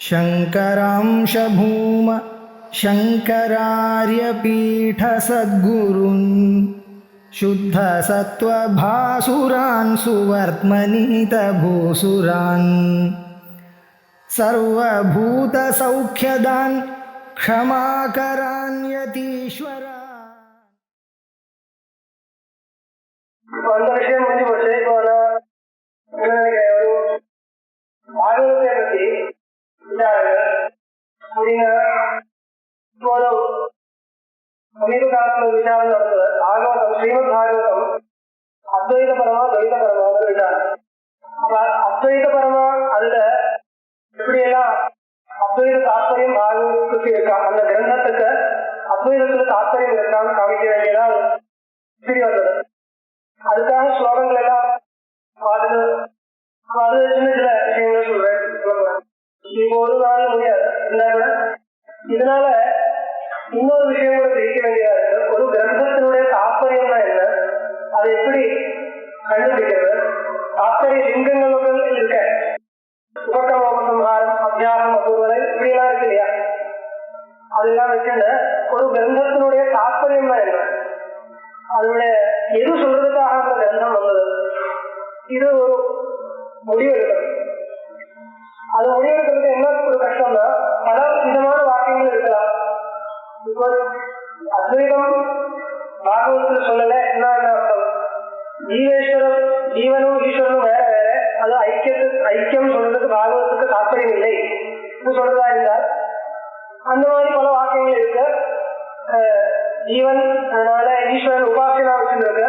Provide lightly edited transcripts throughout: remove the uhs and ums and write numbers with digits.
शङ्करांश भूम शङ्करार्यपीठसद्गुरून् शुद्धसत्त्वभासुरान् सुवर्त्मनीतभूसुरान् सर्वभूतसौख्यदान् क्षमाकरान् यतीश्वरान्. ಸಮೀಪಕಾಲದ ವಿಚಾರ ನಡೆದ ಭಾಗವತಂ ಶ್ರೀಮದ್ ಭಾಗವತಂ அத்வைத பரமா துவைத பரமான்னு விட்டாங்க. அத்வைத பரமா அதுல எப்படியெல்லாம் அத்வைத தாத்பரியம் பாகவதத்துக்கு இருக்கா, அந்த கிரந்தத்துக்கு அத்வைதத்துல தாத்பரியம் இருக்கான்னு காமிக்க வேண்டியதான் சரி வந்தது. அதுக்காக ஸ்லோகங்கள் எல்லாம் பார்த்து அது சின்ன சில விஷயங்கள் சொல்றேன். இப்போ ஒரு நாள் முடியாது. இதனால இன்னொரு விஷயம் கூட தெரிவிக்க வேண்டியதா இருக்கு. ஒரு கிரந்தத்தினுடைய தாற்பயம்னா என்ன, அதை எப்படி கண்டுபிடிக்கிறது, தாற்பய லிங்கங்கள் இருக்க உபக்கிரமோபசம்ஹாரம் அத்தியாசம் அபூர்வரை இப்படியெல்லாம் இருக்கு இல்லையா, அதெல்லாம் வச்சுட்டு ஒரு கிரந்தத்தினுடைய தாற்பயம்னா என்ன, அதனுடைய எது சொல்றதுக்காக அந்த கிரந்தம் வந்தது, இது ஒரு முடிவு எடுக்கிறது. அது முடிவெடுக்கிறதுக்கு என்ன ஒரு கஷ்டம்னா பல விதமான வாக்கியங்கள் இருக்கலாம். இப்போ அத்வைதம் பாகவதத்துல சொல்லல என்ன அர்த்தம், ஜீவேஸ்வரம் ஜீவனும் ஈஸ்வரனும் வேற வேற, அது ஐக்கியம் சொல்றதுக்கு பாகவதத்துக்கு தாற்பயம் இல்லை சொல்றதா இருந்தால் அந்த மாதிரி பல வாக்கியங்கள் இருக்கு. ஜீவன் அதனால ஈஸ்வரன் உபாசனா வச்சுருக்கு,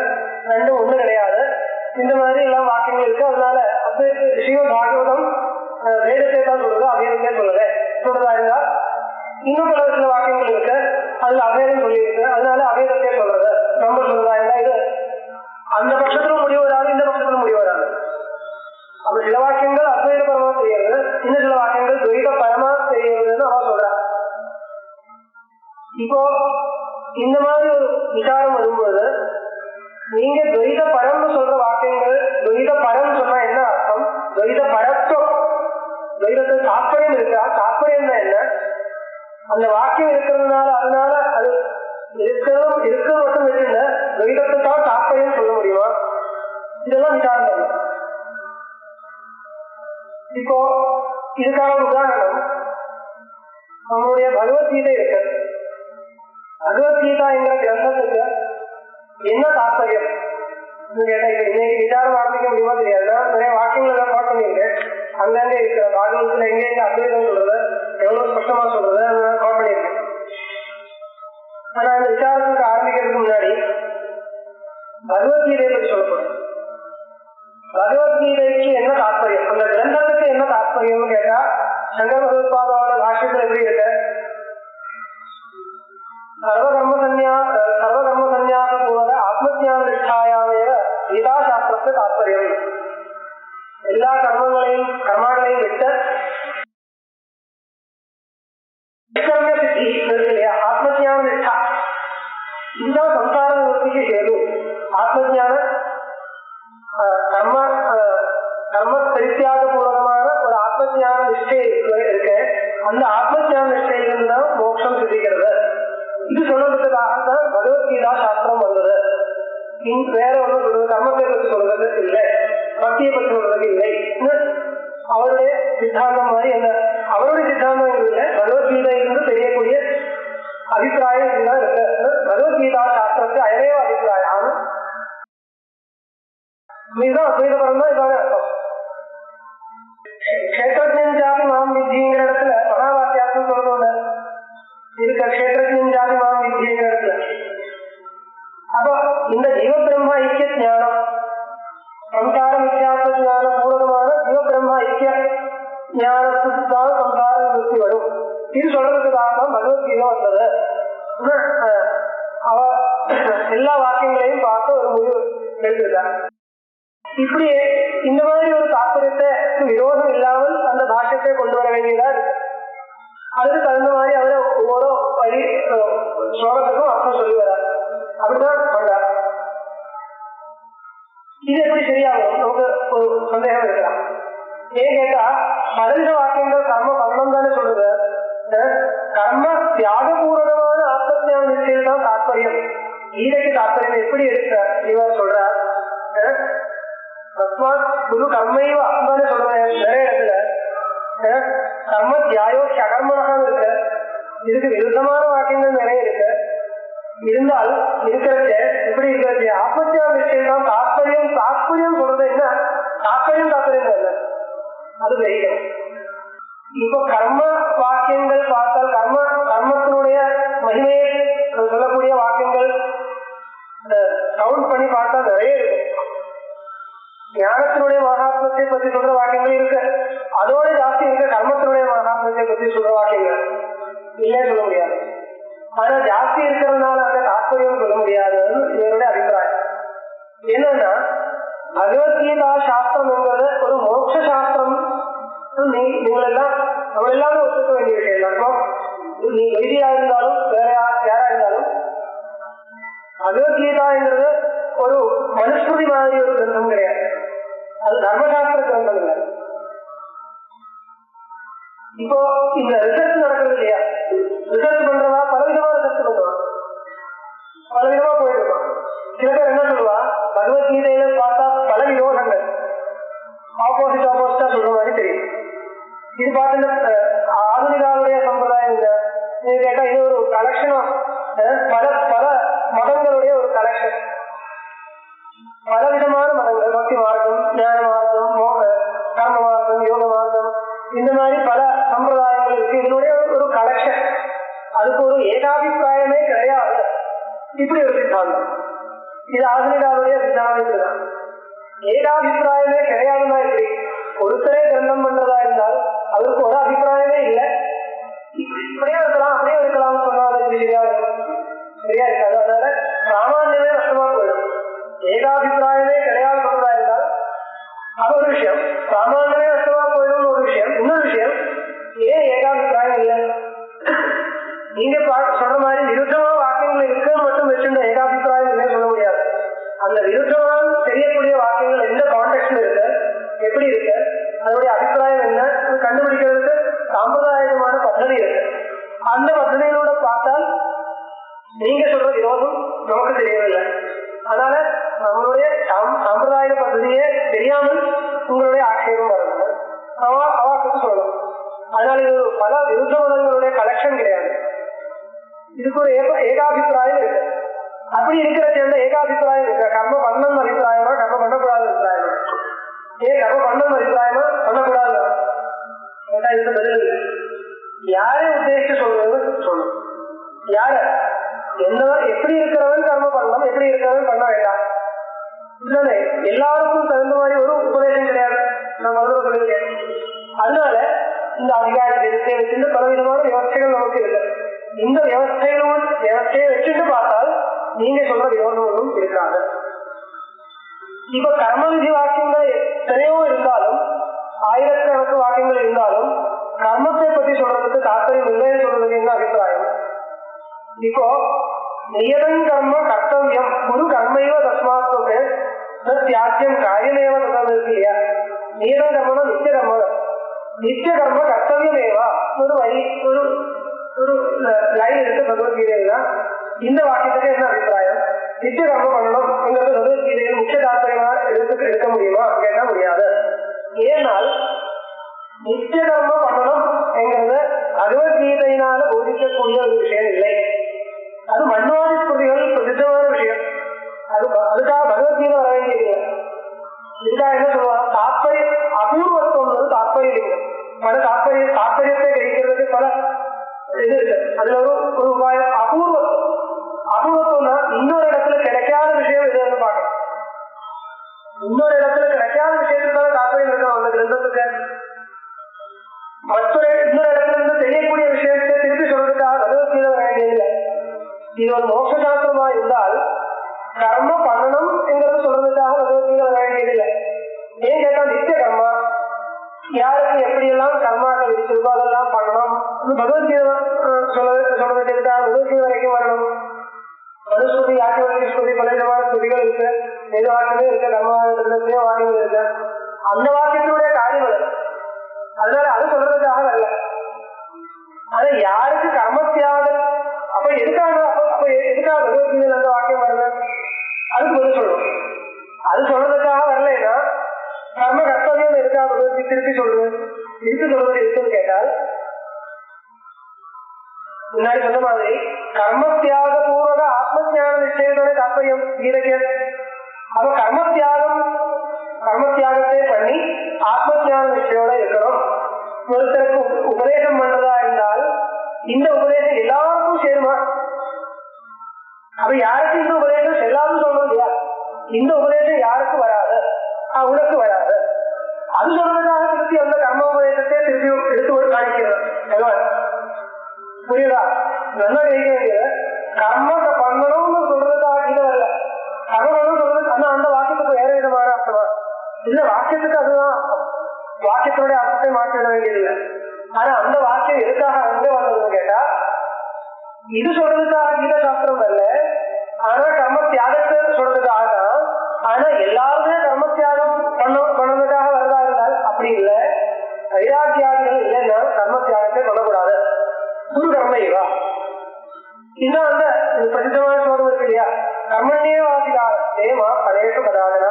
ரெண்டும் ஒண்ணு கிடையாது, இந்த மாதிரி எல்லாம் வாக்கியங்கள் இருக்கு. அதனால அத்வைத ஸ்ரீமத் பாகவதம் வேதத்தை தான் சொல்றது, அபேதத்தை சொல்லல சொல்றதா இருந்தால் இன்னும் பல சில வாக்கியங்கள் இருக்கு, அதுல அபேதம் சொல்லியிருக்கு, அதனால அபேதத்தை சொல்றது நம்ம சொல்றதா இருந்தா இது அந்த பட்சத்திலும் முடிவு வராது, இந்த பட்சத்திலும் முடிவு வராது. அப்ப சில வாக்கியங்கள் அத்வைத பரமா தெரியாது, இன்னும் சில வாக்கியங்கள் துவைத பரமா தெரியுதுன்னு அவன் சொல்றான். இப்போ இந்த மாதிரி ஒரு விசாரம் வரும்போது நீங்க துவைத பரம்னு சொல்ற வாக்கியங்கள், துவைத பரம் சொன்னா என்ன அர்த்தம், துவைத பரத்துவம் துவைதத்துக்கு தாற்பயம் இருக்கா, தாற்பயம் என்ன, அந்த வாக்கியம் இருக்கிறதுனால அதனால அது இருக்கிறது மட்டும் வச்சுல துவைதத்துக்காக தாற்பயம் சொல்ல முடியுமா, இதெல்லாம் விசாரம் பண்ணலாம். இப்போ இதுக்கான உதாரணம் நம்மளுடைய பகவத்கீதை இருக்கு. பகவத்கீதா என்கிற கிரந்தத்துக்கு என்ன தாற்பயம் கேட்டா, இன்னைக்கு விசாரம் ஆரம்பிக்க முடியுமா தெரியாது. நிறைய வாக்கியங்கள் எல்லாம் நோட் பண்ணியிருக்கேன். அங்கங்க இருக்கிற பாகவதத்துல எங்க அத்வைதம் சொல்றது, எவ்வளவு ஸ்பஷ்டமா சொல்றது அதெல்லாம் நோட் பண்ணியிருக்கேன். ஆனா இந்த விசாரத்துக்கு ஆரம்பிக்கிறதுக்கு முன்னாடி பகவத்கீதையை பற்றி சொல்லப்படும். பகவத்கீதைக்கு என்ன தாற்பயம், அந்த கிரந்தத்துக்கு என்ன தாற்பயம்னு கேட்டா, சங்கர பகவத்பாதாவோட பாஷ்யத்துல எப்படி இருக்கு, சர்வகர்ம சந்நியாச பூர்வக ஆத்மஜான நிஷ்டாயாமேவ கீதாசாஸ்திரத்துக்கு தாற்பயம். எல்லா கர்மாக்களையும் விட்டு ஆத்மஜான நிஷ்டா, இதுதான் சம்சார நிவர்த்திக்கு ஹேது. ஆத்மஜான கர்ம பரித்தியாக பூர்வகமான ஒரு ஆத்மஜான நிஷ்டை இருக்கு. அந்த ஆத்மஜான நிஷ்டையிலிருந்து தான் மோட்சம் சித்திக்கிறது. இது சொல்றதுக்காக தான் பகவத்கீதா சாஸ்திரம் வந்தது. வேற ஒன்றும் சொல்றது, கர்மத்தை பற்றி சொல்றது இல்லை, பக்தியை பற்றி சொல்றது இல்லை. அவருடைய சித்தாந்தம் மாதிரி என்ன, அவருடைய சித்தாந்தம் இல்லை, பகவத்கீதையிலிருந்து தெரியக்கூடிய அபிப்பிராயம் இதுதான் இருக்கு. பகவத்கீதா சாஸ்திரத்துக்கு அயனேவ அபிப்பிராயம், இதுதான் அத்வைத பரம் தான் இதான அர்த்தம். கஷேத்திரஜாதி மாம் வித்திங்கிற இடத்துல மகாவாக்கியார்த்தம் சொல்றோம்ல இருக்க, கஷேத்திரஜாதி மாம் வித்திங்கிற இடத்துல. அப்போ இந்த ஜீவ பிரம்மா ஐக்கிய ஞானம், சம்சார வித்தியாச ஞான பூர்வகமான ஜீவ பிரம்மா ஐக்கிய ஞானத்துக்கு தான் சம்சார நிவர்த்தி வரும். இது சொல்றதுக்காக தான் பகவத்கீதை வந்தது. அவ எல்லா வாக்கியங்களையும் பார்த்து ஒரு முடிவு எடுத்திருக்காங்க. இப்படி இந்த மாதிரி ஒரு தாற்பயத்தை விரோதம் இல்லாமல் அந்த பாஷ்யத்தை கொண்டு வர வேண்டியதா இருக்கு. அதுக்கு தகுந்த மாதிரி அவரை ஒவ்வொரு வழி ஸ்லோகத்துக்கும் அர்த்தம் சொல்லி வராரு. அப்படிதான் பண்றாரு. இது எப்படி சரியாகும், நமக்கு ஒரு சந்தேகம் இருக்கலாம். ஏன் கேட்டா பலவித வாக்கியங்கள் கர்ம பண்ணம் தானே சொல்றது. கர்ம தியாகபூர்வகமான ஆத்ம நிச்சயம் தான் தாற்பயம். கீதைக்கு தாற்பயம் எப்படி எடுக்கிறார் இவர் சொல்றார். குரு கர்மைவ தானே சொல்றேன். நிறைய இடத்துல கர்ம தியாயோ சகர்மனாக இருக்கு. இதுக்கு விருத்தமான வாக்கியங்கள் நிறைய இருக்கு. இருந்தால் இருக்கிறது எப்படி இருக்கிறது ஆத்மத்தியா விஷயம் தான் தாற்பயம். தாற்பயம் சொல்றது என்ன? தாற்பயம் இல்லை, அது தெரியும். இப்போ கர்ம வாக்கியங்கள் பார்த்தால் கர்மத்தினுடைய மகிமையை சொல்லக்கூடிய வாக்கியங்கள் கவுண்ட் பண்ணி பார்த்தா நிறைய இருக்கு. ஞானத்தினுடைய மகாத்மத்தை பற்றி சொல்ற வாக்கியங்கள் இருக்கு. அதோட ஜாஸ்தி இருக்கு கர்மத்தினுடைய மகாத்மத்தை பற்றி சொல்ற வாக்கியங்கள் இல்லையே சொல்ல முடியாது. ஆனா ஜாஸ்தி இருக்கிறதுனால அந்த தாற்பயம் சொல்ல முடியாதுன்னு இவருடைய அபிப்பிராயம். என்னன்னா பகவத்கீதா சாஸ்திரம் என்பது ஒரு மோட்ச சாஸ்திரம். நீங்களெல்லாம் நம்ம எல்லாரும் ஒத்துக்க வேண்டிய விஷயம் தான். நீ வைதியா இருந்தாலும் வேற யாரா இருந்தாலும் பகவத்கீதாங்கிறது ஒரு மனுஸ்மிருதி மாதிரி ஒரு கிரந்தம் கிடையாது. அது தர்மசாஸ்திர கிரந்தம் இல்லை. இப்போ இந்த ரிசர்ச் நடக்கிறது இல்லையா, ரிசர்ச் பண்றதா பலவிதமா ரிசர்ச் பண்றோம், பலவிதமா போயிட்டு இருக்கோம். சில பேர் என்ன சொல்லுவா, பகவத்கீதையில பார்த்தா பல விரோதங்கள் ஆப்போசிட்டா சொல்ற மாதிரி தெரியும். இது பார்த்து ஆதுனிகாவுடைய சம்பிரதாயம் இல்லை கேட்டா இது ஒரு கலெக்ஷன் ஆஃப் பல பல மதங்களுடைய ஒரு கலெக்ஷன். பலவிதமான மதங்கள், பக்தி மார்க்கம், ஞான மார்க்கம், கர்ம மார்க்கம், யோக மார்க்கம், இந்த மாதிரி பல சம்பிரதாயங்கள் இருக்கு. இதனுடைய ஒரு கலெக்ஷன். அதுக்கு ஒரு ஏகாபிப்பிராயமே கிடையாது. இப்படி ஒரு சித்தாந்தம். இது ஆதுனிகாவுடைய சித்தாந்தம் தான். ஏகாபிப்பிராயமே கிடையாதுன்னா இப்படி ஒருத்தரே கிரந்தம் பண்றதா இருந்தால் அவருக்கு ஒரு அபிப்பிராயமே இல்லை. இப்படியே இருக்கலாம் அப்படியே இருக்கலாம்னு சொன்னாலும் சரியா இருக்காது. அதனால சாமானியமே நஷ்டமா போயிடும். ஏகாபிப்பிராயமே கிடையாது சொல்றதா இருந்தால் அது ஒரு விஷயம், சாமானியமே நஷ்டமா போயிடும் ஒரு விஷயம். இன்னொரு விஷயம், ஏன் ஏகாபிப்பிராயம் இல்லை? நீங்க சொல்ற மாதிரி விருத்தமா வாக்கியங்கள் இருக்குன்னு மட்டும் வச்சுட்டு ஏகாபிப்பிராயம் இல்லைன்னு சொல்ல முடியாது. அந்த விருத்தமான தெரியக்கூடிய வாக்கியங்கள் எந்த கான்டெக்ட்ல இருக்கு, எப்படி இருக்கு, அதனுடைய அபிப்பிராயம் என்ன கண்டுபிடிக்கிறதுக்கு சாம்பிரதாயமான பദ്ധதி இருக்கு. அந்த பദ്ധதிகளோட பார்த்தால் நீங்க சொல்ற விரோதம் நமக்கு தெரியவில்லை. அதனால நம்மளுடைய சாம்பிரதாய பദ്ധதியே தெரியாமல் உங்களுடைய ஆட்சேபம் வருது அவாக்கு சொல்லணும். அதனால இது பல விருத்த மதங்களுடைய கலெக்ஷன் கிடையாது. இதுக்கு ஒரு ஏகாபிப்பிராயம் இருக்கு. அப்படி இருக்கிற சேர்ந்த ஏகாபிப்பிராயம் இருக்கு. கர்ம பண்ணம் அபிப்பிராயமா கர்ம பண்ணக்கூடாது அபிப்பிராயமா? ஏன் கர்ம பண்ணம் அபிப்பிராயமா பண்ணக்கூடாது? இதுக்கு பதில் இல்லை. யாரை உத்தேசிச்சு சொல்றதுன்னு சொல்லணும். யார என்ன எப்படி இருக்கிறவன் கர்ம பண்ணணும், எப்படி இருக்கிறவன் பண்ண வேண்டாம். இல்லைன்னு எல்லாருக்கும் தகுந்த மாதிரி ஒரு உபதேசம் கிடையாது. நான் முதல்ல சொல்லியிருக்கேன். அதனால இந்த அதிகாரத்தை வச்சுட்டு பலவிதமான விவசாயிகள் நமக்கு இருக்கு. இந்த விவசாயியை வச்சுட்டு பார்த்தால் நீங்க சொல்ற விரோதமும் இருக்காது. இப்ப கர்ம விதி வாக்கியங்கள் எத்தனையோ இருந்தாலும், ஆயிரக்கணக்கு வாக்கியங்கள் இருந்தாலும் கர்மத்தை பற்றி சொல்றதுக்கு தாற்பயம் இல்லைன்னு சொல்றதுக்கு என்ன அபிப்பிராயம்? இப்போ நியதம் கர்ம கர்த்தவியம் குரு கர்மைவ தஸ்மாத்மே தியாக்கியம் காரியமேவ ததான் இருக்கு இல்லையா? நியதம் கர்மனா நித்திய கர்மம். நித்திய கர்ம கர்த்தவியமேவா ஒரு வரி ஒரு லைன் இருக்கு பகவத்கீதையில. இந்த வாக்கியத்துக்கு என்ன அபிப்பிராயம்? நித்திய கர்மம் பண்ணணும் என்கிறது பகவத்கீதையில் முக்கிய தாற்பயமா எடுக்க முடியுமா கேட்க முடியாது. ஏனால் நித்திய கர்மம் பண்ணணும் என்கிறது பகவத்கீதையினால போதிக்கக்கூடிய ஒரு விஷயம் இல்லை. அது மன்வாதி ஸ்மிருதிகள் பிரசித்தமான விஷயம். அதுக்காக பகவத்கீதை வர வேண்டியது. இதுக்காக என்ன சொல்லுவாங்க, தாற்பயம் அபூர்வத்துவம் தாற்பயம். பல தாற்பயத்தை கிடைக்கிறதுக்கு பல இது இருக்கு. அதுல ஒரு உபாயம் அபூர்வத்துவம். அபூர்வத்துவம்னா இன்னொரு இடத்துல கிடைக்காத விஷயம் எதுன்னு பார்க்கணும். இன்னொரு இடத்துல கிடைக்காத விஷயத்துக்கான தாற்பயம் இருக்கணும் அந்த கிரந்தத்துக்கு. மற்றொரு இன்னொரு இடத்துல இருந்து தெரியக்கூடிய விஷயத்தை திருப்பி சொல்றதுக்காக பகவத்கீதை வர வேண்டியதில்லை. இது ஒரு மோட்ச சாஸ்திரமா இருந்தால் கர்ம பண்ணணும் என்கிறது சொல்றதுக்காக பகவத்கீதை வர வேண்டியதில்லை. ஏன் கேட்டா நித்திய கர்மா யாருக்கு எப்படி எல்லாம் கர்மாக்கள் விதிச்சிருக்கோ அதெல்லாம் பண்ணணும். பகவத்கீதை சொல்றதுக்காக பகவத்கீதை வரைக்கும் வரணும். மனுஸ்மிருதி, யாக்கியவல்கிய ஸ்மிருதி, பல விதமான ஸ்மிருதிகள் இருக்கு. வேத வாக்கியமே இருக்கு, கர்மா வாக்கியங்கள் இருக்கு. அந்த வாக்கியத்தினுடைய காரியம் அதனால அது சொல்றதுக்காக வரல. ஆனா யாருக்கு கர்மத்தியாகம், அப்ப எதுக்காக பகவத்கீதையில அந்த வாக்கியம் வரல, அதுக்கு பதில் சொல்லணும். அது சொல்றதுக்காக வரலைன்னா கர்ம கர்த்தவியம் எதுக்காக பகவத்கீதை திருப்பி சொல்றது, சொல்றது இருக்குன்னு கேட்டால், முன்னாடி சொன்ன மாதிரி கர்மத்தியாக பூர்வக ஆத்ம ஞான நிச்சயத்தோட தாற்பயம் கீதைக்கு. அப்ப கர்மத்தியாகத்தை பண்ணி ஆத்ம ஞான நிச்சயோட இருக்கணும். ஒருத்தருக்கு உபதேசம் பண்றதா இருந்தால் இந்த உபதேசம் எல்லாருக்கும் சேருமா? அப்ப யாருக்கு இந்த உபதேசம் எல்லாரும் சொல்லணும் இல்லையா? இந்த உபதேசம் யாருக்கு வராது, உனக்கு வராது. அது சொல்றதுக்காக திருப்பி அந்த கர்ம உபதேசத்தை திருப்பி எடுத்து ஒரு காணிக்கிறது. புரியுதா? நல்லா கேட்க வேண்டியது கர்மத்தை பண்ணணும்னு சொல்றதுக்காக இது வரல. கர்மம் சொல்றது அந்த வாக்கியத்துக்கு வேற விதமான அர்த்தமா இல்ல, வாக்கியத்துக்கு அதுதான் அர்த்தம். வாக்கியத்தினுடைய அர்த்தத்தை மாற்றிட வேண்டியதில்லை. ஆனா அந்த வாக்கியம் எதுக்காக அங்க வந்ததுன்னு கேட்டா, இது சொல்றதுக்காக கீத சாஸ்திரம் வரல, ஆனா கர்ம தியாகத்தை சொல்றதுக்காக தான். ஆனா எல்லாருமே கர்ம தியாகம் பண்ணதுக்காக வரதா இருந்தால் அப்படி இல்லை. வைராக்கியாதிகள் இல்லைன்னா கர்ம தியாகத்தை பண்ணக்கூடாது. குரு கர்ம இவா இன்னும் அந்த பிரசித்தமான ஸ்லோகம் இருக்கு இல்லையா, கர்மண்யே வாசிதாரே மா பலேஷு பதாதனா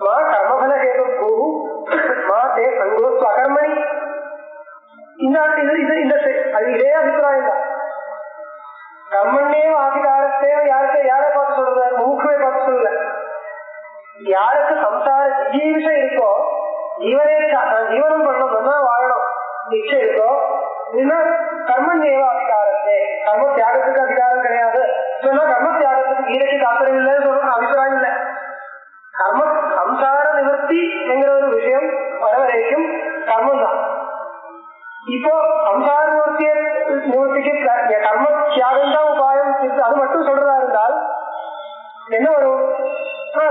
மா கர்மபல கேது பூ மா தே சங்கோஸ்து அகர்மணி. அது இதே அபிப்பிராயம் தான். கர்மண்யே வாசிதாரத்தே யாரை பார்த்து சொல்றது, மூக்குமே பார்த்து சொல்லல. யாருக்கு சம்சார ஜீவிஷம் இருக்கோ, ஜீவனம் பண்ணணும்னா வாழணும் இச்சை இருக்கோ, கர்மண்யேவ அதிகாரத்தே, கர்ம தியாகத்துக்கு அதிகாரம் கிடையாது சொன்னா கர்ம தியாகத்துக்கு கீதைக்கு தாற்பயம் இல்லைன்னு சொல்ற அபிப்பிராயம் இல்லை. கர்ம சம்சார நிவர்த்தி என்கிற ஒரு விஷயம் வர வரைக்கும் கர்மம் தான். இப்போ சம்சார நிவர்த்திக்கு கர்ம தியாகம் தான் உபாயம், அது மட்டும் சொல்றதா இருந்தால் என்ன வரும்?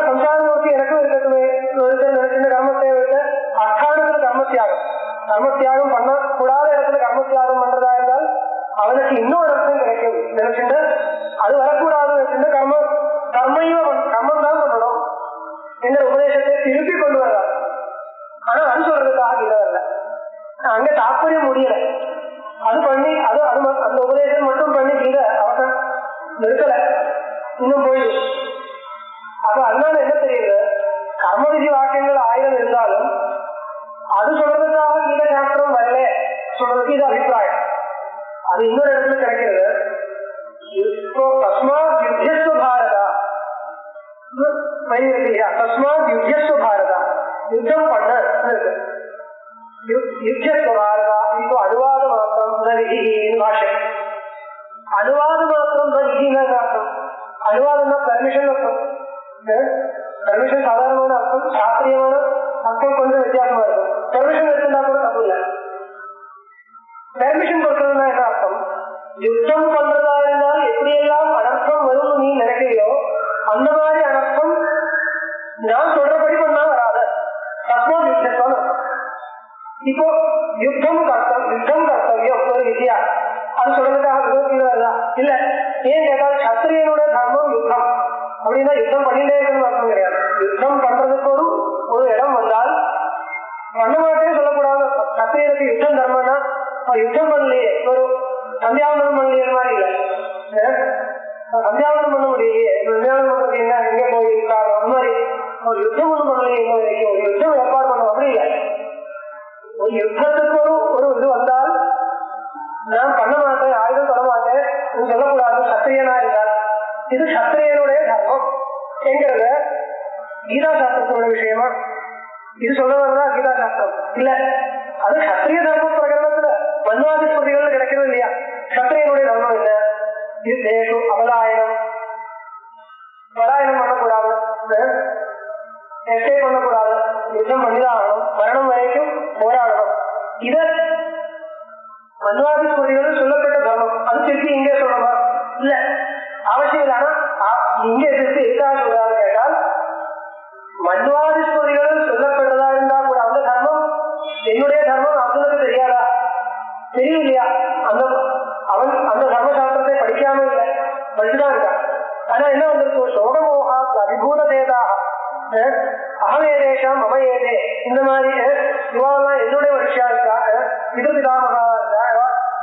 சம்சார நிவர்த்தி எனக்கும் இருக்கட்டுமே, நினைச்சிருந்த கர்மத்தை விட அர்த்தானத்துல கர்மத்தியாகம் பண்ணக்கூடாத இடத்துல கர்மத்தியாகம் பண்றதா இருந்தால் அவனுக்கு இன்னொரு அர்த்தம் கிடைக்கும் நினைச்சுட்டு அது வரக்கூடாது. கர்மம் தான் பண்ணணும் என்ற உபதேசத்தை திருப்பி கொண்டு வரலாம். ஆனா அது சொல்றதுக்காக இதை வரல, அங்க தாற்பயம் முடியல. அது பண்ணி அந்த உபதேசம் மட்டும் பண்ணி கீதை அவசரம் நிறுத்தல, இன்னும் போயிடும். அப்ப அதனால என்ன தெரியுது, கர்ம விதி வாக்கியங்கள் 1000 இருந்தாலும் அது சொல்றதுக்காக கீத சாஸ்திரம் வரல சொல்றதுக்கு இது அபிப்பிராயம். அது இன்னொரு இடத்துல கிடைக்கிறது. தஸ்மாத் யுத்தியஸ்வ பாரதா, தஸ்மாத் யுத்தியஸ்வ பாரதா, யுத்தம் பண்ண யுத்தியஸ்வ பாரதா. இப்போ அனுவாத மாத்திரம் பாஷை, அனுவாத மாத்திரம் அர்த்தம். அனுவாதம்னா பெர்மிஷன் அர்த்தம். பெர்மிஷன் சாதாரணமான அர்த்தம், சாஸ்திரியமான அர்த்தம் கொஞ்சம் வித்தியாசமா இருக்கும். பெர்மிஷன் எடுத்துட்டா கூட தப்பு இல்லை. பெர்மிஷன் கொடுக்கறதுனா என்ன அர்த்தம், யுத்தம் பண்றதா இருந்தால் எப்படியெல்லாம் அனர்த்தம் வரும்னு நீ நினைக்கிறியோ அந்த மாதிரி அனர்த்தம் நான் சொல்றபடி பண்ணா வராது. தப்போ யுத்தம். இப்போ யுத்தம் கர்த்தவியம் ஒரு விதியா, அது சொல்றதுக்காக விரோதிகள் வருதா? இல்ல. ஏன் கேட்டால் சத்திரியனுடைய தர்மம் யுத்தம் அப்படின்னா யுத்தம் பண்ணிட்டே இருக்கணும்னு அர்த்தம் கிடையாது. யுத்தம் பண்றதுக்கு ஒரு இடம் வந்தால் பண்ண மாட்டேன்னு சொல்லக்கூடாது. சத்திரியனுக்கு யுத்தம் தர்மம்னா யுத்தம் பண்ணலையே, ஒரு சந்தியாவனம் பண்ணலையே மாதிரி இல்லை. சந்தியாவனம் பண்ண முடியலையே, சந்தியாவனம் பண்றது என்ன, எங்க போய் அந்த மாதிரி ஒரு யுத்தம் ஒன்றும் பண்ணலையே, எங்க வரைக்கும் ஒரு யுத்தம் ஏற்பாடு பண்ணணும் அப்படி இல்லை. ஒரு யுத்தத்துக்கு ஒரு இது வந்தால் நான் பண்ண மாட்டேன், ஆயுதம் தொட மாட்டேன் சொல்லக்கூடாது சத்திரியனா இருந்தால். இது சத்திரியனுடைய தர்மம் என்கிறத கீதா சாஸ்திரத்தோட விஷயமா இது சொல்ல வரதா கீதா சாஸ்திரம் இல்ல. அது சத்திரிய தர்ம பிரகரணத்துல மன்வாதி ஸ்மிருதிகள் கிடைக்கிறது இல்லையா. சத்திரியனுடைய தர்மம் என்ன, இது அவலாயனம் பண்ணக்கூடாது, எஸ்டே பண்ணக்கூடாது, யுத்தம் பண்ணிதான் ஆகணும், மரணம் வரைக்கும் போராடணும். இத மன்வாதி ஸ்மிருதிகள் சொல்லப்பட்ட தர்மம். அது திருப்பி இங்கே சொல்லணுமா? இல்ல, அவசியம் இல்லை. ஆனா இங்கே திருப்பி எதுக்காக சொல்றாரு கேட்டால், மன்வாதி ஸ்மிருதிகள் சொல்லப்பட்டதா இருந்தா கூட அந்த தர்மம் என்னுடைய தர்மம் அர்ஜுனுக்கு தெரியாதா? தெரியும் இல்லையா? அவன் அந்த தர்மசாஸ்திரத்தை படிக்காம இல்லை, படிச்சுதான் இருக்கான். ஆனா என்ன வந்திருக்கும், சோகமோகா அபிபூத தேதாக அகமேதேஷம் அமயேதே, இந்த மாதிரி இவாவெல்லாம் என்னுடைய வருஷம் பிதபிதாமகாக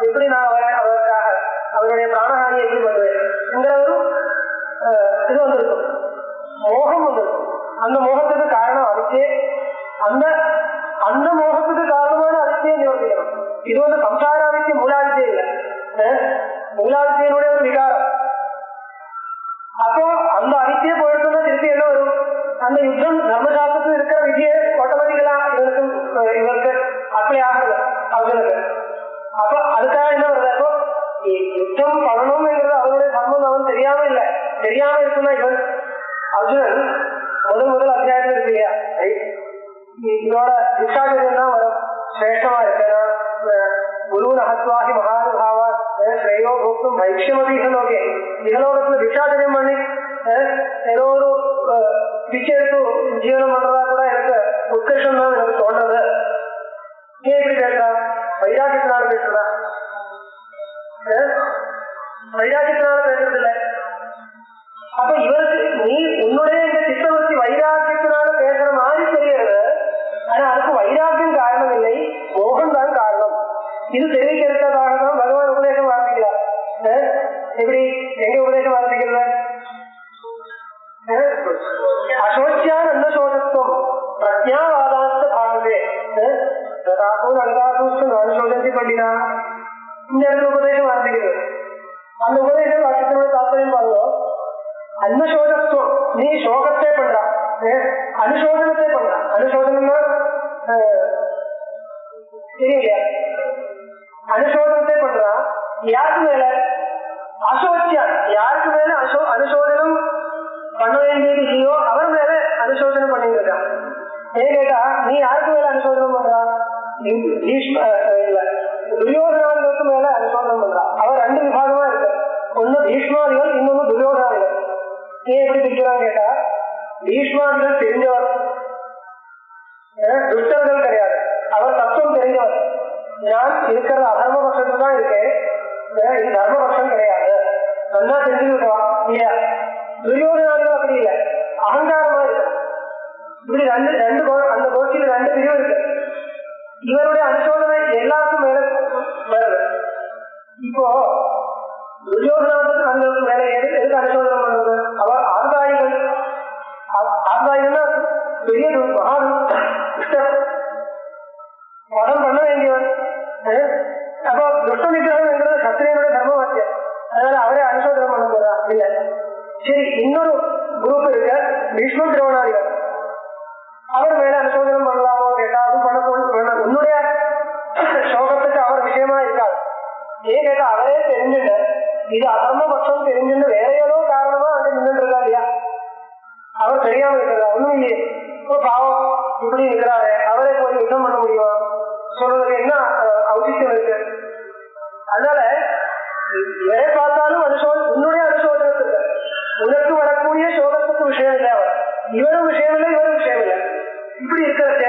எப்படி நான் அவருக்காக அவருடைய பிராணஹானியை எப்படி பண்ணுவேன்ங்கிற ஒரு இது வந்திருக்கும், மோகம் வந்திருக்கும். அந்த மோகத்துக்கு காரணம் அவித்யை. அந்த மோகத்துக்கு காரணமான அவித்யை நிவர்த்திக்கணும். இது வந்து சம்சார அவித்யை, மூலாவித்யை இல்லை, மூலாவித்யினுடைய ஒரு விகாரம். அப்போ அந்த அவித்தியை போயிடுச்சுன்னா திருப்பி என்ன வரும்? அந்த யுத்தம் தர்மசாஸ்திரத்தில் இருக்கிற விதியை ஆட்டோமேட்டிக்கலா இவருக்கு அப்ளை ஆகுது அர்ஜுனுக்கு. அப்ப அதுக்காக என்ன வருது? அப்போ யுத்தம் பண்ணணும்ங்கிறது அவருடைய தர்மம் அவன் தெரியாம இல்லை. தெரியாம இருக்குன்னா இவன் அர்ஜுனன் முதல் அத்தியாயத்தில் இருக்கு இல்லையா, இதோட திக்ஷாச்சரியம் தான் வரும். சிரேஷ்டமா இருக்கேன்னா குருவின் அகத்வாகி மகானுபாவா ஸ்ரேயோ போக்தும் வைஷ்யமதி இகலோகே, இகலோகத்துல திக்ஷாச்சரியம் பண்ணி ஏதோ ஒரு பிச்சை எடுத்து ஜீவனம் பண்றதா கூட எனக்கு உத்கர்ஷம் தான் எனக்கு தோன்றது. ஏன் இப்படி பேசுறான்? வைராக்கியத்தினால பேசுறா? வைராக்கியத்தினால பேசுறது இல்லை. அப்ப இவருக்கு நீ உன்னுடைய இந்த சித்தவர்த்தி வைராக்கியத்தினால பேசுற மாதிரி தெரியாது. ஆனா அதுக்கு வைராக்கியம் காரணம் இல்லை, மோகம் தான் காரணம். இது தெரிவிக்கிறதுக்காக தான் பகவான் உபதேசம் ஆரம்பிக்கிறார். எப்படி எங்க உபதேசம் ஆரம்பிக்கிறது? அசோச்சியான அன்னசோதத்துவம் பிரஜாவாதாந்த பாகவே அனுசோதனை பண்ணினா இந்த இடத்துல உபதேசம் ஆரம்பிக்கிறது. அந்த உபதேச வாக்கியத்தோட தாற்பயம் பாருங்க. அன்னசோதத்துவம், நீ சோகத்தை பண்றா, அனுசோதனத்தை பண்றா. அனுசோதனம்னா தெரியலையா? அனுசோதனத்தை பண்றா யாருக்கு மேல? அசோச்சியா, யாருக்கு மேல அனுசோதனம் பண்ண வேண்டியது இல்லையோ அவர் மேல அனுசோதனம் பண்ணிட்டு இருக்கான். ஏன் கேட்டா, நீ யாருக்கு மேல அனுசோதனம் பண்றா? இல்ல, துரியோதனாதிகளுக்கு மேல அனுசோதனம் பண்றா. அவர் ரெண்டு விபாகமா இருக்கு, ஒன்னு பீஷ்மாதிகள், இன்னொன்னு துரியோதனாதிகள். ஏன் எப்படி பிரிக்கிறான்னு கேட்டா, பீஷ்மாதிகள் தெரிஞ்சவர், துஷ்டர்கள் கிடையாது. அவர் தத்துவம் தெரிஞ்சவர். நான் இருக்கிறது அதர்ம பட்சத்துல தான் இருக்கேன், இது தர்ம பட்சம் கிடையாது, நல்லா தெரிஞ்சுக்கிட்டோம் இல்லையா? துரியோதனாதிகள் அப்படி இல்லை, அகங்காரமா இருக்கு. இப்படி ரெண்டு அந்த கோஷ்டியில ரெண்டு பிரிவு இருக்கு. இவருடைய அனுசோதனை எல்லாருக்கும் மேல வருது. இப்போ துரியோதனாதிகளுக்கு மேல எதுக்கு அனுசோதனம் பண்றது? அவர் ஆர்காயிகள். ஆர்காயிகள்னா பெரிய மகா படம் பண்ண வேண்டியவன். அப்போ துஷ்ட நிகிரகம் என்கிறது சத்திரியனுடைய தர்மவாக்கியம். அதனால அவரே அனுசோதனம் பண்ண போறா இல்ல. சரி, இன்னொரு குரூப் இருக்க பீஷ்ம திரோணாதிகள். அவர் மேல அனுசோதனம் பண்ணலாமோ கேட்டா அது பண்ண உன்னுடைய சோகத்துக்கு அவர் விஷயமா இருக்காது. ஏன் கேட்டா, அவரே தெரிஞ்சுட்டு இது அதர்ம பட்சம் தெரிஞ்சுட்டு வேற ஏதோ காரணமா அங்க நின்று இருக்கா இல்லையா? அவர் தெரியாம இருக்கிறதா? ஒண்ணும் இல்லையே. இப்போ பாவம் இப்படி இருக்கிறாரு, அவரே போய் யுத்தம் பண்ண முடியுமா? சொல்றதுக்கு என்ன அவசியம் இருக்கு? அதனால இவரே பார்த்தாலும் உன்னுடைய அனுசோதனத்துக்கு உனக்கு வரக்கூடிய சோகத்துக்கு விஷயம் இல்லை. அவர் இவரும் விஷயம் இல்லை, இவரும் விஷயம் இல்லை. இப்படி இருக்கிறத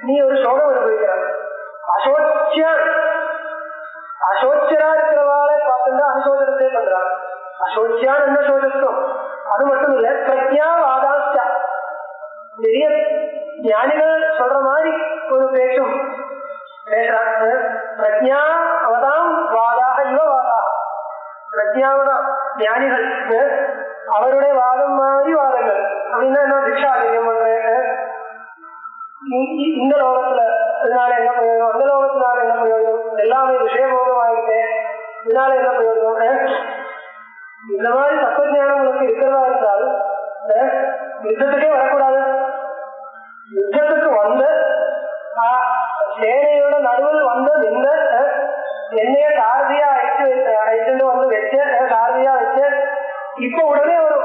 நீ ஒரு சோகம் அனுபவிக்கிறார். அசோச்சியரா இருக்கிறவாளை பார்த்துட்டு அனுசோதனத்தை பண்றார். அசோச்சியான் என்ன சோதத்துவம்? அது மட்டும் இல்ல, பிரஜாவாதாச்சா, பெரிய ஞானிகள் சொல்ற மாதிரி ஒரு பேச்சும் பேசுறாங்க. பிரஜா அவதாம் வாதாக இவ வாதா. பிரஜாவதான் ஞானிகள் அவருடைய வாதம் மாதிரி வாதங்கள். அப்படின்னா என்ன? திக்ஷாச்சரியம் பண்றேன், இந்த லோகத்துல இதனால என்ன பிரயோஜனம், அந்த லோகத்தினால என்ன பிரயோஜனம், எல்லாமே விஷயபோகம் ஆகிட்டேன், இதனால என்ன பிரயோஜனம்? இந்த மாதிரி தத்துவஞானம் உங்களுக்கு இருக்கிறதா இருந்தால் யுத்தத்துக்கே வரக்கூடாது. யுத்தத்துக்கு வந்து சேனையோட நடுவில் வந்து நின்ற என்னைய சாரதியா அழைச்சுட்டு வந்து வச்ச சாரதியா வச்ச இப்ப உடனே ஒரு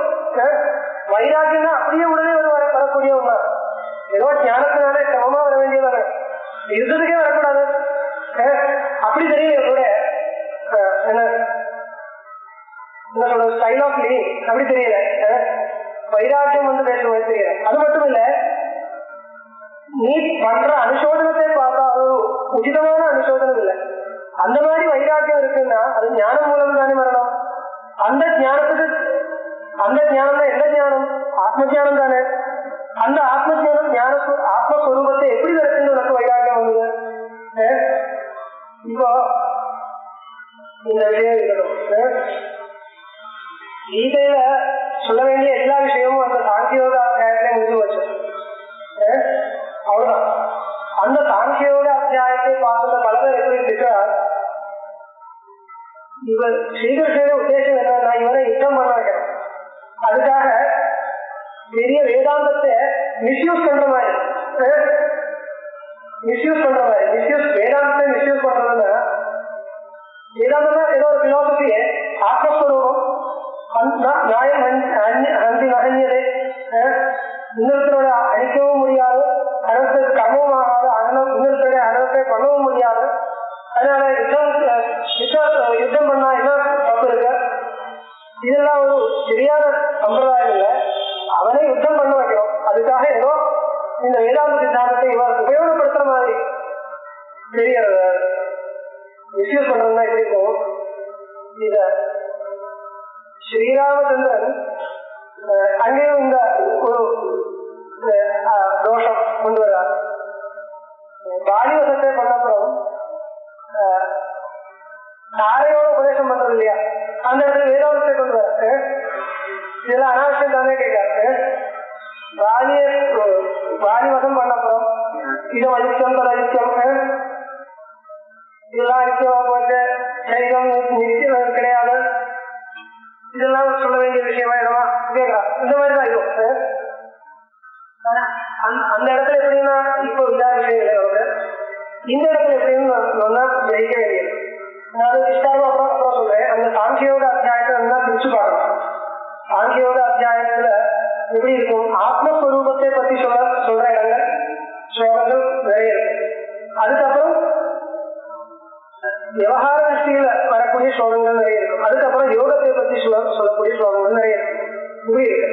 வைராக்கியம் தான் அப்படியே உடனே ஒரு வரக்கூடிய ஒண்ணா. ஏதோ ஞானத்தினால சமமா வர வேண்டியது, யுத்தத்துக்கே வரக்கூடாது. அப்படி தெரியல கூட என்ன சொல்ற ஸ்டைல் ஆஃப் லிவிங் அப்படி தெரியல. வைராக்கியம் வந்து பேசுற மாதிரி தெரியல. அது மட்டும் இல்ல, நீ பண்ற அனுசோதனத்தை பார்த்தா அது உச்சிதமான அனுசோதனம் இல்லை. அந்த மாதிரி வைராக்கியம் இருக்குன்னா அது ஞானம் மூலம் தானே வரணும். அந்த ஞானத்துக்கு அந்த ஞானம் தான் எந்த ஞானம்? ஆத்ம ஞானம் தானே. அந்த ஆத்ம ஞானம் ஆத்மஸ்வரூபத்தை எப்படி வருதுன்னு உனக்கு வைராக்கியம் வந்தது? இப்போ இந்த விஷயம் இருக்கட்டும். கீதையில சொல்ல வேண்டிய எல்லா விஷயமும் அந்த சாங்கியோக அத்தியாயத்திலே முடிஞ்சு வச்சு அவ்வளவுதான். அந்த சாங்கியோக அத்தியாயத்தை பார்த்த பலர் எப்படி இருக்கிறார், இவர் ஸ்ரீகிருஷ்ணனுடைய உத்தேசம் என்னன்னா இவரை யுத்தம் பண்ண வைக்கணும். அதுக்காக பெரிய வேதாந்தத்தை மிஸ்யூஸ் பண்ற மாதிரி வேதாந்தத்தை மிஸ்யூஸ் பண்றதுன்னா, வேதாந்தம் ஏதோ ஒரு பிலாசபியே ஆத்மஸ்வரூபம் நியாயம் அந்தி நகஞ்சது, இன்னொருத்தரோட அழிக்கவும் முடியாது, அனர்த்தத்துக்கு கர்மவும் ஆகாது, இன்னொருத்தருடைய அனர்த்தை பண்ணவும் முடியாது. அதனால யுத்தம் பண்ணா என்ன தப்பு இருக்கு? இதெல்லாம் ஒரு சரியான சம்பிரதாயம் இல்லை. அவனை யுத்தம் பண்ண வைக்கணும். அதுக்காக ஏதோ இந்த வேதாந்த சித்தாந்தத்தை இவர் உபயோகப்படுத்துற மாதிரி தெரியறது. மிஸ்யூஸ் பண்றதுன்னா எப்படி இருக்கும்? இத ஸ்ரீராமச்சந்திரன் அங்கேயும் இந்த ஒரு தோஷம் கொண்டு வர்றார். பாலிவசத்தை பண்ணப்புறம் தாரையோட உபதேசம் பண்றது இல்லையா, அந்த இடத்துல வேதாந்தத்தை கொண்டு வர இதெல்லாம் அனாவசியம் தானே கேட்காரு. பாலிவசம் பண்ணப்புறம் இது அழிச்சம் தலிச்சம் இதெல்லாம் அழிச்சம் போட்டு சைவம் நிச்சயம் கிடையாது, இதெல்லாம் சொல்ல வேண்டிய விஷயமா என்னவா கேட்கா, இந்த மாதிரிதான் இருக்கும். அந்த இடத்துல எப்படின்னா இப்போ இல்லாத விஷயங்களே வந்து இந்த இடத்துல எப்படின்னு ஜெயிக்க வேண்டியது. நான் விஸ்தாரமா அப்புறம் சொல்றேன். அந்த சாங்கியோக அத்தியாயத்தை நல்லா பிரிச்சு பார்க்கணும். சாங்கியோக அத்தியாயத்துல எப்படி இருக்கும், ஆத்மஸ்வரூபத்தை பத்தி சொல்ற இடங்கள் ஸ்லோகங்கள் நிறைய இருக்கு. அதுக்கப்புறம் விவகார திருஷ்டியில வரக்கூடிய ஸ்லோகங்கள் நிறைய இருக்கும். அதுக்கப்புறம் யோகத்தை பத்தி சொல்லக்கூடிய ஸ்லோகங்கள் நிறைய இருக்கு. இப்படி இருக்கு.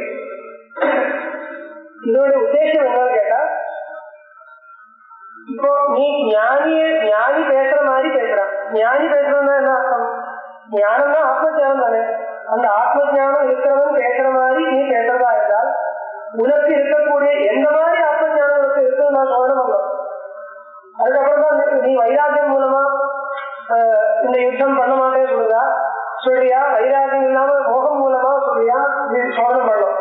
இதோட உத்தேசம் என்னன்னு கேட்டா, இப்போ நீ ஞானி பேசுற மாதிரி பேசுறான். ஞானி பேசுறதுன்னா என்ன அர்த்தம்? ஞானம் தான் ஆத்ம ஜானம் தானே. அந்த ஆத்ம ஜானம் இருக்கிறவன் பேசுற மாதிரி நீ பேசுறதா இருந்தால் உனக்கு இருக்கக்கூடிய எந்த மாதிரி ஆத்ம ஜானம் உனக்கு இருக்குன்னு நான் சோதனை பண்ணலாம். அதுக்கப்புறம் தான் நீ வைராக்கியம் மூலமா இந்த யுத்தம் பண்ண மாட்டேன்னு சொல்றியா, வைராக்கியம் இல்லாம மோகம் மூலமா சொல்றியா, நீ சோதனை பண்ணலாம்.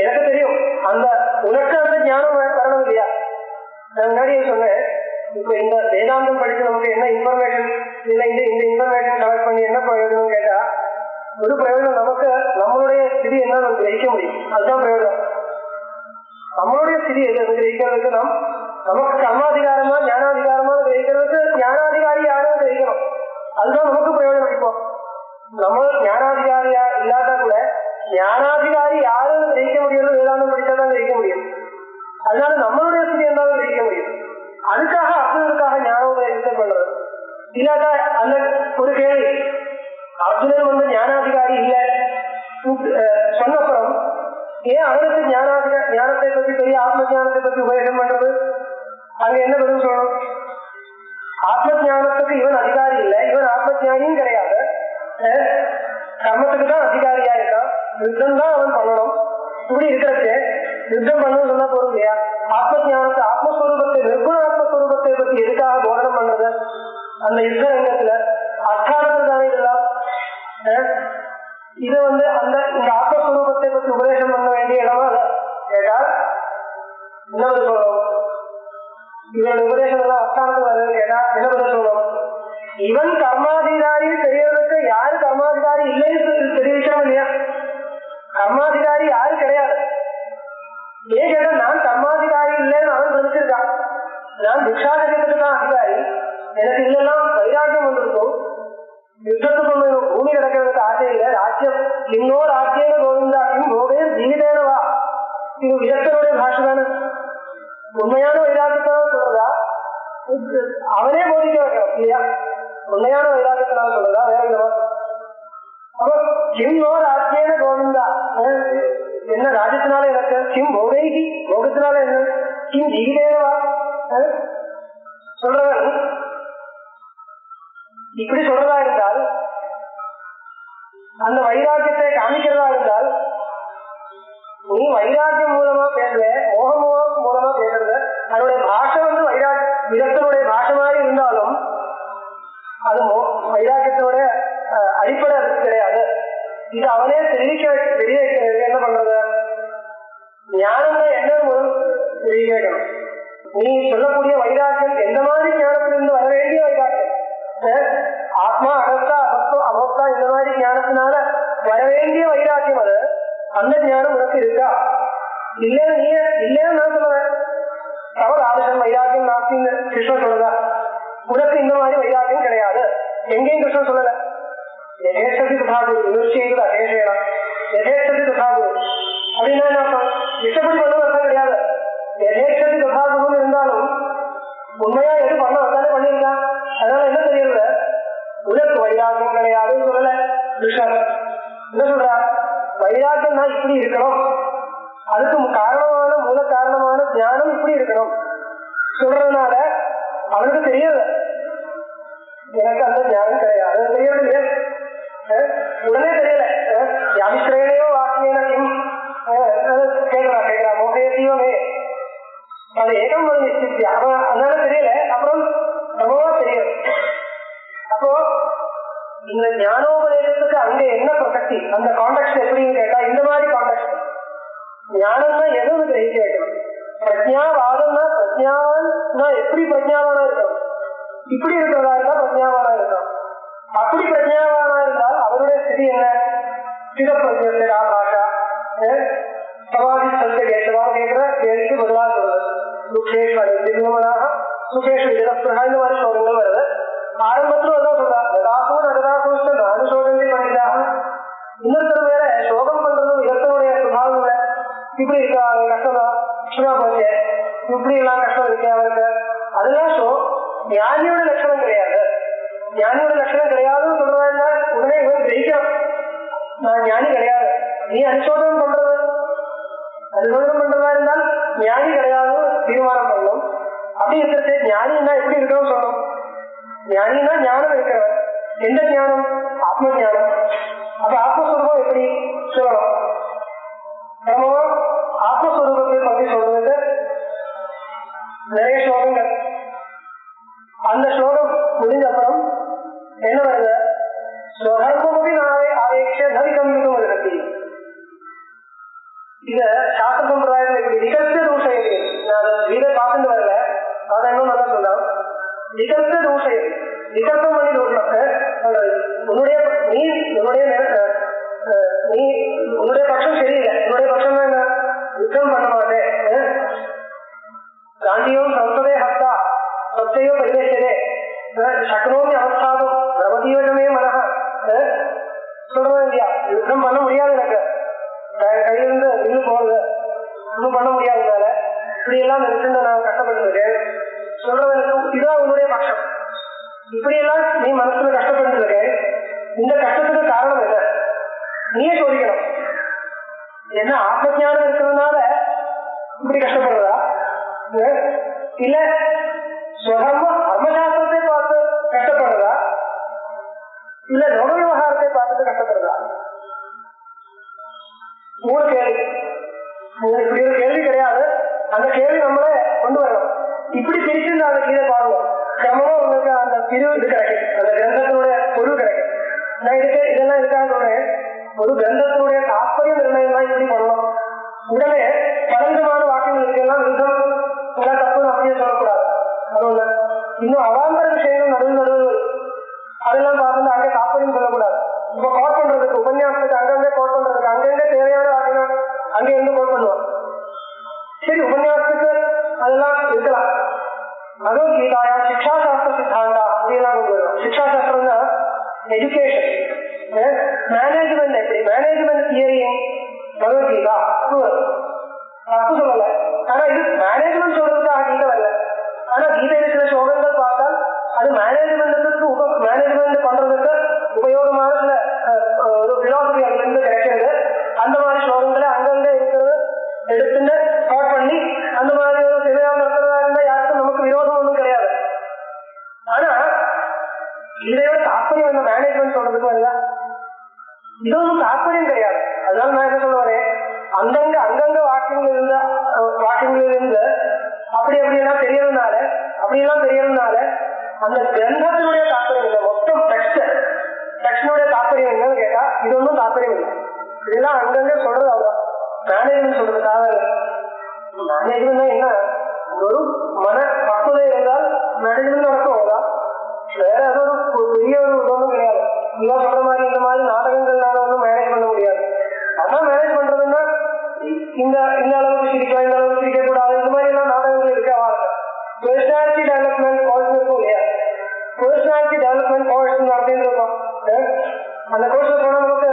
எனக்கு தெரியும் அந்த உனக்கு அந்த ஞானம் வரணும் இல்லையா. நான் முன்னாடியே சொன்னேன், இப்ப இந்த வேதாந்தம் படிச்சு நமக்கு என்ன இன்ஃபர்மேஷன், இல்ல இந்த இன்ஃபர்மேஷன் கலெக்ட் பண்ணி என்ன பிரயோஜனம் கேட்டா, ஒரு பிரயோஜனம் நமக்கு நம்மளுடைய ஸ்திதி என்ன நமக்கு கிரகிக்க முடியும், அதுதான் பிரயோஜனம். நம்மளுடைய ஸ்திதி எது கிரகிக்கிறதுக்கு நமக்கு கர்மாதிகாரமா ஞானாதிகாரமா கிரகிக்கிறதுக்கு ஞானாதிகாரி யாரும் கிரகிக்கணும், அதுதான் நமக்கு பிரயோஜனம். இப்போ நம்ம ஞானாதிகாரியா இல்லாட்டா கூட ஞானாதிகாரி யாரும் கிரகிக்க முடியும், வேதாந்தம் படிச்சாதான் கிரகிக்க முடியும். அதனால நம்மளுடைய ஸ்திதி இருந்தாலும் கிரகிக்க முடியும். அதுக்காக அர்ஜுனனுக்காக ஞானோபதேசத்தை பண்றது. இல்லாட்டா அந்த ஒரு கேள்வி, அர்ஜுனன் வந்து ஞானாதிகாரி இல்லை சொன்னப்புறம் ஏன் அவனுக்கு ஞானத்தை பத்தி பெரிய ஆத்ம ஞானத்தை பத்தி உபதேசம் பண்றது? அங்க என்ன பதில் சொல்லணும்? ஆத்ம ஞானத்துக்கு இவன் அதிகாரி இல்லை, இவன் ஆத்ம ஞானியும் கிடையாது, கர்மத்துக்கு தான் அதிகாரியா இருக்கான், யுத்தம் தான் அவன் பண்ணணும். இப்படி இருக்கிறது யுத்தம் பண்ணணும்னு சொன்னா போதும் இல்லையா? ஆத்ம ஞானத்தை ஆத்மஸ்வரூபத்தை நிர்குண ஆத்மஸ்வரூபத்தை பத்தி எதுக்காக போதனம் பண்றது? அந்த யுத்த ரங்கத்துல அர்த்தானது தானே இதெல்லாம். இது வந்து அந்த இந்த ஆத்மஸ்வரூபத்தை பத்தி உபதேசம் பண்ண வேண்டிய இடமா கேட்டால் என்ன பதில் சொல்லணும்? இவரோட உபதேசம் எல்லாம் அர்த்தானது கேட்டா என்ன பதில் சொல்லணும்? இவன் கர்மாதிகாரி தெரியறதுக்கு யாரு கர்மாதிகாரி இல்லைன்னு தெரிவிக்கணும் இல்லையா? கர்மாதிகாரி யாரு கிடையாது. ஏன் கேட்டா நான் கர்மாதிகாரி இல்லைன்னு அவன் தெரிஞ்சிருக்கான். நான் திக்ஷாதகத்துக்கு தான் அதிகாரி, எனக்கு இல்லெல்லாம் வைராக்கியம் வந்திருக்கும், யுத்தத்துக்கு பூமி கிடக்கிறதுக்கு ஆசை இல்லை, ராஜ்யம் இன்னொரு ராஜ்யம் கோவிந்தாக்கும் கோவே ஜீவிதேனவா. இது விரக்தனுடைய பாஷை தானே. உண்மையான வைராக்கியத்தான் சொல்றதா அவனே போதிக்க வைக்கணும் இல்லையா? உண்மையான வைராக்கியத்தினால சொல்றதா வேற விதமா? அப்ப கிம் ராஜ்யேன கோவிந்தா, என்ன ராஜ்யத்தினால எனக்கு, கிம் போகைகி போகத்தினால என்ன, கிம் ஜீவிதேனவா சொல்றவன் இப்படி சொல்றதா இருந்தால், அந்த வைராக்கியத்தை காமிக்கிறதா இருந்தால், நீ வைராக்கியம் மூலமா பேசல, மோகம் மூலமா பேசுறது, அதனுடைய பாஷை வந்து விரக்தனுடைய பாஷை மாதிரி இருந்தாலும் வைராக்கியத்தோட அடிப்படை அதுக்கு கிடையாது. இது அவனே தெரிவிக்கிறது என்ன பண்றது? ஞானம் தான் என்ன முதல் தெரிவிக்கணும். நீ சொல்லக்கூடிய வைராக்கியம் எந்த மாதிரி ஞானத்திலிருந்து வர வேண்டிய வைராக்கியம்? ஆத்மா அகத்தா அவஸ்தா இந்த மாதிரி ஞானத்தினால வர வேண்டிய வைராக்கியம் அது. அந்த ஞானம் உனக்கு இருக்கா? இல்லைன்னு நான் சொல்லுவேன். தவறு ஆதர்சம் வைராக்கியம் நாஸ்தின்னு கிருஷ்ணன் சொல்றதா? உனக்கு இந்த மாதிரி வைராக்கியம் கிடையாது. எங்கேயும் கிருஷ்ணன் சொல்லல. யதேஷ்டதி ததாகுரு விமர்சைகள் அசேஷேனா யதேஷ்டதி ததாகுரு அப்படின்னா என்ன? இஷ்டப்படி பண்ண அர்த்தம் கிடையாது. யதேஷ்டதி ததாகுருன்னு இருந்தாலும் உண்மையா எது பண்ண வந்தாலே பண்ணிருக்கான். அதனால என்ன தெரியல, உனக்கு வைராக்கியம் கிடையாதுன்னு சொல்லல கிருஷ்ணன். என்ன சொல்றா? வைராக்கியம் தான் இப்படி இருக்கணும், அதுக்கு காரணமான மூல காரணமான ஞானம் இப்படி இருக்கணும் சொல்றதுனால அவனுக்கு தெரியல எனக்கு அந்த ஞானம் கிடையாது. அது தெரியறது இல்லையா? உடனே தெரியல. அபிஸ்ரேனையோ வாக்கியம் கேட்கிறா மோகையத்தையோமே அது ஏகம் வந்து நிச்சயிச்சு அவன் அதனால தெரியல. அப்புறம் நம்மவா தெரியும். அப்போ இந்த ஞானோபதேசத்துக்கு அங்க என்ன பிரசக்தி, அந்த கான்டெக்ட் எப்படின்னு கேட்டா இந்த மாதிரி கான்டெக்ட். ஞானம்னா எதுவும் கிரகிக்க வைக்கணும். பிரஜாவாதம்னா பிரஜாவான்னா எப்படி பிரஜாவானா இருக்கணும்? இப்படி இருக்கிறதா இருந்தா பிரஜாவானா இருக்கணும். அப்படி பிரஜாவானா இருந்தால் அவருடைய ஸ்திதி என்ன? சித பிரஜா பாஷா சமாதி சந்த கேசவா கேட்கிற கேள்விக்கு பதிலா சொல்றது. சுகேஷ் அடிமனாக சுகேஷ் விஜயஸ்பிரகா இந்த மாதிரி சோகங்கள் வருது. ஆரம்பத்துல அதான் சொல்றா, நடாசூன் அகதாசூன் நானு சோகங்கள் பண்ணிட்டாங்க. இன்னொருத்தர் வேற சோகம் பண்றது இதனுடைய சுபாவம் இல்லை. இப்படி இருக்கா அவங்க கஷ்டம் தான் சுகா போச்சு, இப்படி எல்லாம் கஷ்டம் இருக்கு அவருக்கு. அதெல்லாம் ஞானியோட லட்சணம் கிடையாது. ஞானியோட லட்சணம் கிடையாதுன்னு சொல்றதா உடனே இவன் கிரகிக்கலாம், நான் ஞானி கிடையாது. நீ அனுசோதனம் பண்றதா இருந்தால் ஞானி கிடையாது தீர்மானம் பண்ணணும். அப்படி இருக்கிறது ஞானின்னா எப்படி இருக்கணும் சொல்லணும். ஞானின்னா ஞானம் இருக்கிறவன். எந்த ஞானம்? ஆத்ம ஞானம். அப்ப ஆத்மஸ்வரூபம் எப்படி சொல்லணும்? நம்ம ஆத்மஸ்வரூபத்தை பற்றி சொல்றதுக்கு நிறைய ஸ்லோகங்கள். அந்த ஸ்லோகம் முடிஞ்ச அப்புறம் என்ன வருது? ஸ்வதர்மபி நாவே ஆவேட்ச தவிதமிகம் இருக்கு. இத சாஸ்திர சம்பிரதாயத்தில் இப்படி நிகழ்த்த தூஷம் இருக்கு. நான் இதை பார்த்துட்டு வரல, அதை இன்னும் நல்லா சொல்லலாம். நிகழ்த்த தூஷம் நிகழ்த்தம் பண்ணி தூஷம் உன்னுடைய பட்சம் சரியில்லை. உன்னுடைய பட்சம் என்ன? யுத்தம் பண்ண மாட்டேன், காந்தியும் சம்சதே ஹஸ்தா சத்தையோ பரிவேஷனே சக்னோமி அவஸ்தாதும் பிரமதீவமே மனஹ சொல்றேன் இல்லையா? யுத்தம் பண்ண முடியாது, எனக்கு கையிலிருந்து வில்லு போகுது, ஒன்றும் பண்ண முடியாததுனால இப்படி எல்லாம் நினைச்சுட்டு நான் கஷ்டப்பட்டுருக்கேன் சொல்றவனுக்கு இதுதான் உன்னுடைய பட்சம். இப்படி எல்லாம் நீ மனசுல கஷ்டப்பட்டு இருக்கேன். இந்த கஷ்டத்துக்கு காரணம் என்ன? நீயே சோதிக்கணும். என்ன ஆத்ம ஞானம் இருக்கிறதுனால இப்படி கஷ்டப்படுறதா, இல்ல தர்மசாஸ்திரத்தை பார்த்து கஷ்டப்படுறதா, இல்ல லோக விவகாரத்தை பார்த்துட்டு கஷ்டப்படுறதா? மூணு கேள்வி. இப்படி ஒரு கேள்வி கிடையாது. அந்த கேள்வி நம்மளே கொண்டு வரணும். இப்படி பிரிச்சு அந்த கீழே பாருங்க, கிரமமா உங்களுக்கு அந்த பிரிவு இது கிடைக்கும், அந்த கிரந்தத்தினுடைய பொருள் கிடைக்கும். நான் இதெல்லாம் இதுக்காக சொல்றேன். ஒரு கிரந்தத்தினுடைய தாற்பயம் நிர்ணயம் தான் இப்படி பண்ணணும். உடனே பலவிதமான வாக்கியங்கள் இருக்கலாம், விருதம் எல்லாம் தப்புன்னு அப்படியே சொல்லக்கூடாது. அது ஒண்ணு. இன்னும் அவாந்தர விஷயங்கள் நடுவு அதெல்லாம் பார்த்து அங்கே தாற்பயம் சொல்லக்கூடாது. இப்ப கோட் பண்றதுக்கு உபன்யாசத்துக்கு அங்கங்கே கோட் பண்றதுக்கு அங்கங்க தேவையான வாக்கியம் அங்கே இருந்து கோட் பண்ணுவான். சரி, உபன்யாசத்துக்கு அதெல்லாம் இருக்கலாம். பகவத்கீதாயா சிக்ஷா சாஸ்திர சித்தாந்தா அப்படியெல்லாம் கொண்டு வரும். சிக்ஷா சாஸ்திரம்னா எஜுகேஷன், மேனேஜ்மெண்ட். எப்படி மேனேஜ்மெண்ட் தியரி பகவத்கீதா தப்பு சொல்லல. ஆனா இது மேனேஜ்மெண்ட் சொல்றதுக்காக கீதை வரல. ஆனா கீதையில சில ஸ்லோகங்கள் பார்த்தால் அது மேனேஜ்மெண்ட்டுக்கு மேனேஜ்மெண்ட் பண்றதுக்கு உபயோகமான சில ஒரு பிலாசபி அதுல இருந்து கிடைக்கிறது. அந்த மாதிரி ஸ்லோகங்களை அங்கங்க இருக்கிறது எடுத்துன்னு ஸ்டார்ட் பண்ணி அந்த மாதிரி ஒரு சிலையாக இருக்கிறதா இருந்தா யாருக்கும் நமக்கு விரோதம் ஒன்றும் கிடையாது. ஆனா இதையோட தாற்பயம் என்ன? மேனேஜ்மெண்ட் சொல்றதுக்கு வருதா? இது ஒன்றும் தாற்பயம் கிடையாது. அதனால நான் என்ன சொல்ல வரேன், அங்கங்க வாக்கியங்கள் இருந்து அப்படி அப்படியெல்லாம் தெரியறதுனால அந்த கிரந்தத்தினுடைய தாற்பயம் இல்லை, மொத்தம் டெக்ஸ்டினுடைய தாற்பயம் என்னன்னு கேட்டா இது ஒன்றும் தாற்பயம் இல்லை. இதெல்லாம் அங்கங்க சொல்றது அவ்வளவுதான். மேனேஜ்மெண்ட் சொல்றதுக்காக மேனேஜ்மெண்ட் என்ன, ஒரு மன பக்குவதை இருந்தால் மேனேஜ்மெண்ட் நடக்கும் அவ்வளவுதான். வேற ஏதோ ஒரு பெரிய ஒரு ஒன்றும் கிடையாது. நீங்க சொல்ற மாதிரி இந்த மாதிரி நாடகங்கள்னால ஒன்றும் மேனேஜ் பண்ண முடியாது. அதான் மேனேஜ் பண்றதுன்னா இந்த அளவுக்கு சிரிக்கலாம், இந்த அளவுக்கு சிரிக்க கூடாது, இந்த மாதிரி எல்லாம் நாடகங்கள் இருக்க வாங்க. பர்சனாலிட்டி டெவலப்மெண்ட் கோர்ஸ் இருக்கும் இல்லையா, பர்சனாலிட்டி டெவலப்மெண்ட் கோர்ஸ் அப்படின்னு இருக்கும். அந்த கோர்ஸ்ல போனா நமக்கு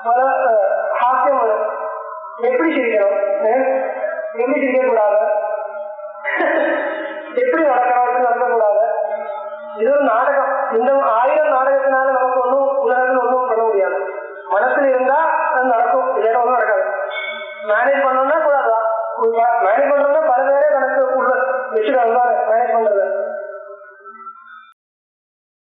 பல ஹாஸ்யம் வரும். எப்படி சிரிக்கணும், எப்படி சிரிக்க கூடாது, எப்படி நடக்கணும், எப்படி நடக்கக்கூடாது. இது ஒரு நாடகம். இந்த 1000 நாடகத்தினால நமக்கு ஒன்றும் உலகத்தில் ஒன்றும் பண்ண முடியாது. மனசுல இருந்தா அது நடக்கும், இல்லைன்னா ஒன்றும் நடக்காது. மேனேஜ் பண்ணோம்னா கூடாதான். மேனேஜ் பண்றோம்னா பல பேரே கணக்கு உள்ள வச்சுட்டு மேனேஜ் பண்றது.